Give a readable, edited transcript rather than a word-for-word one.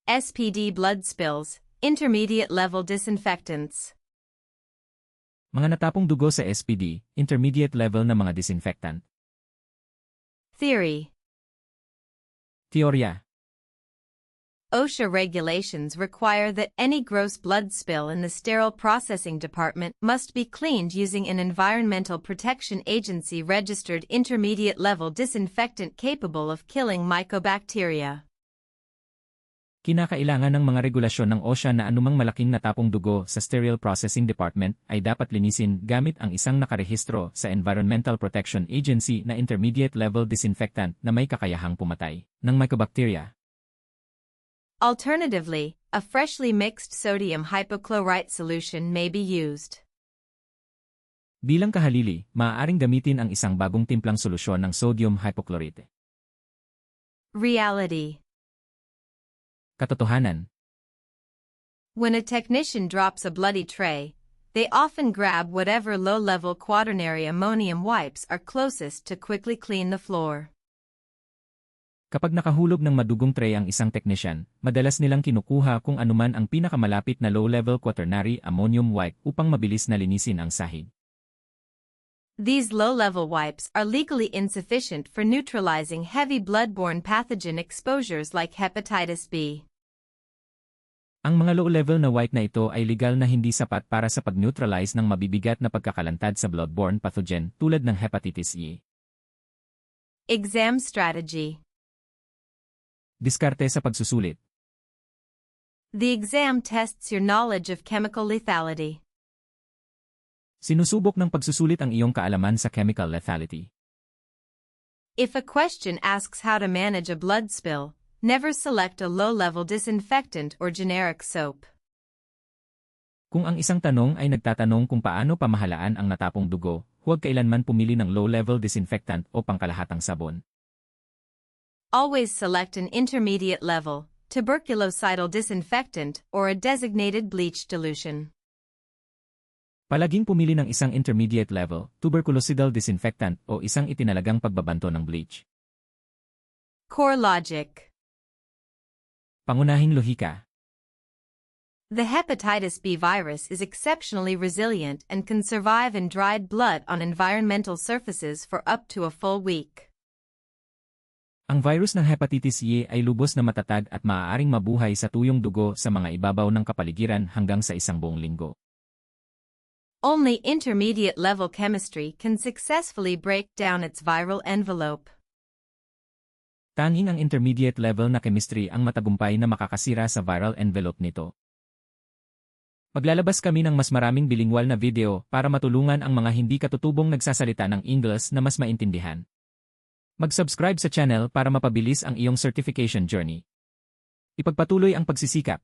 SPD blood spills, intermediate level disinfectants. Mga natapong dugo sa SPD, intermediate level na mga disinfectant. Theory. Teorya. OSHA regulations require that any gross blood spill in the sterile processing department must be cleaned using an Environmental Protection Agency registered intermediate-level disinfectant capable of killing mycobacteria. Kinakailangan ng mga regulasyon ng OSHA na anumang malaking natapong dugo sa sterile processing department ay dapat linisin gamit ang isang nakarehistro sa Environmental Protection Agency na intermediate-level disinfectant na may kakayahang pumatay ng mycobacteria. Alternatively, a freshly mixed sodium hypochlorite solution may be used. Bilang kahalili, maaaring gamitin ang isang bagong timplang solusyon ng sodium hypochlorite. Reality. Katotohanan. When a technician drops a bloody tray, they often grab whatever low-level quaternary ammonium wipes are closest to quickly clean the floor. Kapag nakahulog ng madugong tray ang isang technician, madalas nilang kinukuha kung anuman ang pinakamalapit na low-level quaternary ammonium wipe upang mabilis na linisin ang sahig. These low-level wipes are legally insufficient for neutralizing heavy blood-borne pathogen exposures like hepatitis B. Ang mga low-level na wipe na ito ay legal na hindi sapat para sa pag-neutralize ng mabibigat na pagkakalantad sa blood-borne pathogen tulad ng hepatitis E. Exam strategy. Diskarte sa pagsusulit. The exam tests your knowledge of chemical lethality. Sinusubok ng pagsusulit ang iyong kaalaman sa chemical lethality. If a question asks how to manage a blood spill, never select a low-level disinfectant or generic soap. Kung ang isang tanong ay nagtatanong kung paano pamahalaan ang natapong dugo, huwag kailanman pumili ng low-level disinfectant o pangkalahatang sabon. Always select an intermediate-level, tuberculocidal disinfectant or a designated bleach dilution. Palaging pumili ng isang intermediate-level, tuberculocidal disinfectant o isang itinalagang pagbabanto ng bleach. Core logic. Pangunahing lohika. The hepatitis B virus is exceptionally resilient and can survive in dried blood on environmental surfaces for up to a full week. Ang virus ng hepatitis E ay lubos na matatag at maaaring mabuhay sa tuyong dugo sa mga ibabaw ng kapaligiran hanggang sa isang buong linggo. Only intermediate-level chemistry can successfully break down its viral envelope. Tanging ang intermediate-level na chemistry ang matagumpay na makakasira sa viral envelope nito. Maglalabas kami ng mas maraming bilingwal na video para matulungan ang mga hindi katutubong nagsasalita ng Ingles na mas maintindihan. Mag-subscribe sa channel para mapabilis ang iyong certification journey. Ipagpatuloy ang pagsisikap.